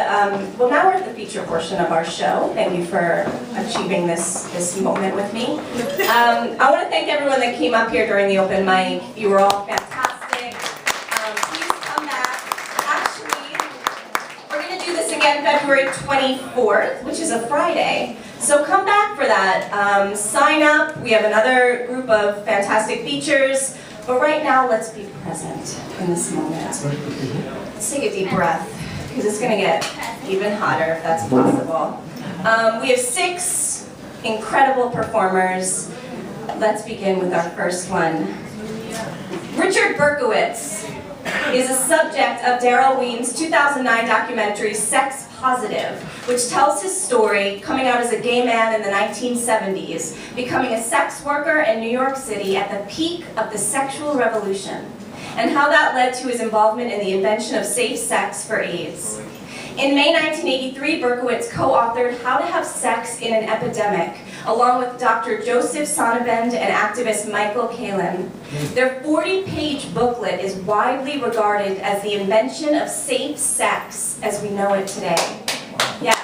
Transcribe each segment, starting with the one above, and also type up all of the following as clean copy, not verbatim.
Well, now we're at the feature portion of our show. Thank you for achieving this moment with me. I want to thank everyone that came up here during the open mic. You were all fantastic. Please come back. Actually, we're going to do this again February 24th, which is a Friday. So come back for that. Sign up. We have another group of fantastic features. But right now, let's be present in this moment. Let's take a deep breath, because it's going to get even hotter if that's possible. We have 6 incredible performers. Let's begin with our first one. Richard Berkowitz is a subject of Daryl Wein's 2009 documentary Sex Positive, which tells his story coming out as a gay man in the 1970s, becoming a sex worker in New York City at the peak of the sexual revolution, and how that led to his involvement in the invention of safe sex for AIDS. In May 1983, Berkowitz co-authored How to Have Sex in an Epidemic, along with Dr. Joseph Sonnabend and activist Michael Callen. Their 40-page booklet is widely regarded as the invention of safe sex as we know it today. Yes.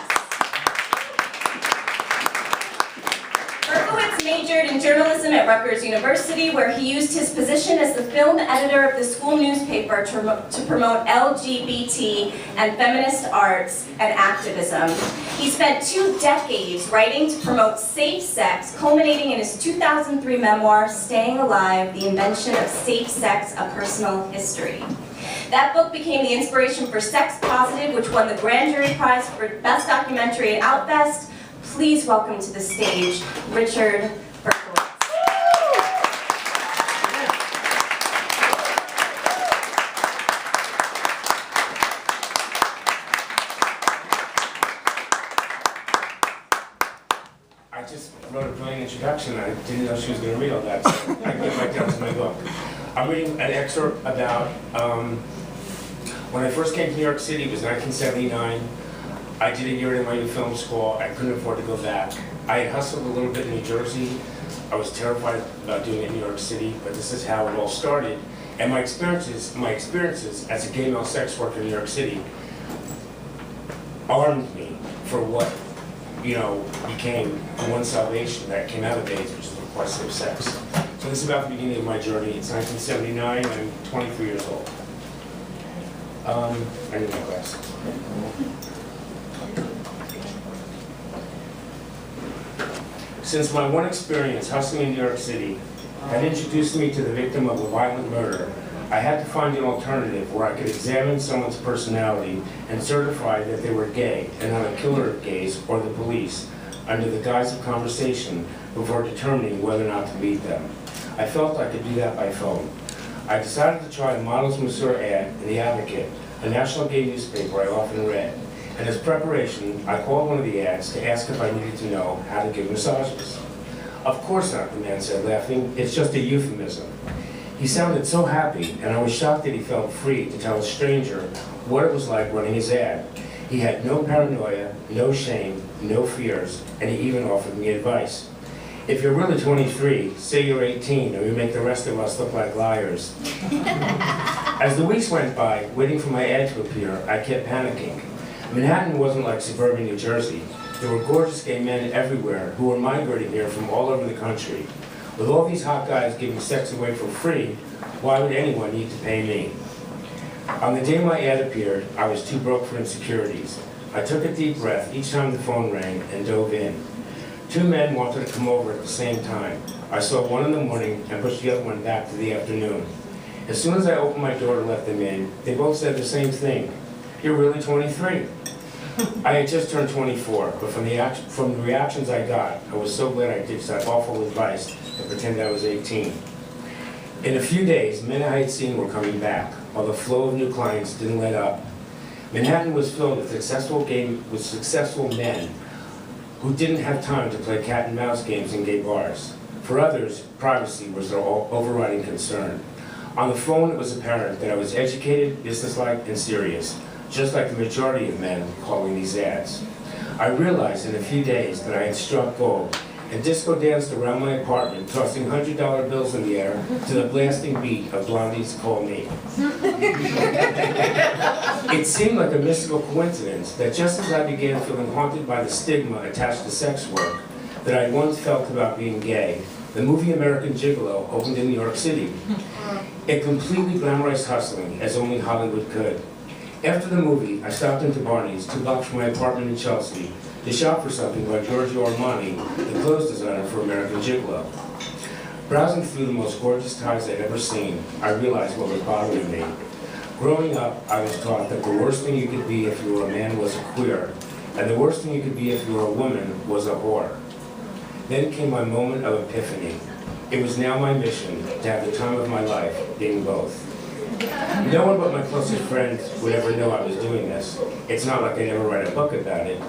Berkowitz majored in journalism at Rutgers University, where he used his position as the film editor of the school newspaper to promote LGBT and feminist arts and activism. He spent 2 decades writing to promote safe sex, culminating in his 2003 memoir, Stayin Alive, The Invention of Safe Sex, A Personal History. That book became the inspiration for Sex Positive, which won the Grand Jury Prize for Best Documentary at Outfest. Please welcome to the stage, Richard Berkowitz. I just wrote a brilliant introduction. I didn't know she was going to read all that, so I can get right down to my book. I'm reading an excerpt about when I first came to New York City. It was 1979. I did a year at NYU Film School. I couldn't afford to go back. I had hustled a little bit in New Jersey. I was terrified about doing it in New York City, but this is how it all started. And my experiences as a gay male sex worker in New York City armed me for what, became the one salvation that came out of AIDS, which is of course safe sex. So this is about the beginning of my journey. It's 1979. I'm 23 years old. I need my glasses. Since my one experience hustling in New York City had introduced me to the victim of a violent murder, I had to find an alternative where I could examine someone's personality and certify that they were gay and not a killer of gays or the police under the guise of conversation before determining whether or not to meet them. I felt I could do that by phone. I decided to try a Models Masseur ad in The Advocate, a national gay newspaper I often read. And as preparation, I called one of the ads to ask if I needed to know how to give massages. Of course not, the man said, laughing. It's just a euphemism. He sounded so happy, and I was shocked that he felt free to tell a stranger what it was like running his ad. He had no paranoia, no shame, no fears, and he even offered me advice. If you're really 23, say you're 18, or you make the rest of us look like liars. As the weeks went by, waiting for my ad to appear, I kept panicking. Manhattan wasn't like suburban New Jersey. There were gorgeous gay men everywhere who were migrating here from all over the country. With all these hot guys giving sex away for free, why would anyone need to pay me? On the day my ad appeared, I was too broke for insecurities. I took a deep breath each time the phone rang and dove in. 2 men wanted to come over at the same time. I saw one in the morning and pushed the other one back to the afternoon. As soon as I opened my door to let them in, they both said the same thing. You're really 23. I had just turned 24, but from the reactions I got, I was so glad I ditched that awful advice to pretend I was 18. In a few days, men I had seen were coming back, while the flow of new clients didn't let up. Manhattan was filled with successful men who didn't have time to play cat and mouse games in gay bars. For others, privacy was their overriding concern. On the phone, it was apparent that I was educated, businesslike, and serious, just like the majority of men calling these ads. I realized in a few days that I had struck gold, and disco danced around my apartment, tossing $100 bills in the air to the blasting beat of Blondie's Call Me. It seemed like a mystical coincidence that just as I began feeling haunted by the stigma attached to sex work that I once felt about being gay, the movie American Gigolo opened in New York City. It completely glamorized hustling, as only Hollywood could. After the movie, I stopped into Barney's, 2 blocks from my apartment in Chelsea, to shop for something by Giorgio Armani, the clothes designer for American Gigolo. Browsing through the most gorgeous ties I'd ever seen, I realized what was bothering me. Growing up, I was taught that the worst thing you could be if you were a man was a queer, and the worst thing you could be if you were a woman was a whore. Then came my moment of epiphany. It was now my mission to have the time of my life, being both. No one but my closest friends would ever know I was doing this. It's not like I'd ever write a book about it.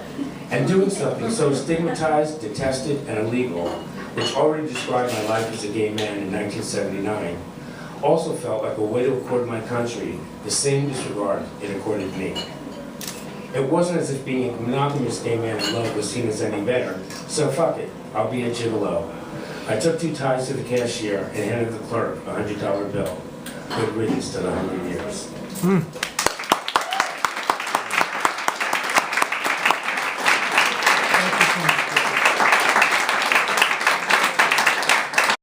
And doing something so stigmatized, detested, and illegal, which already described my life as a gay man in 1979, also felt like a way to accord my country the same disregard it accorded me. It wasn't as if being a monogamous gay man in love was seen as any better, so fuck it, I'll be a gigolo. I took 2 ties to the cashier and handed the clerk a $100 bill. Good riddance to the 100 years.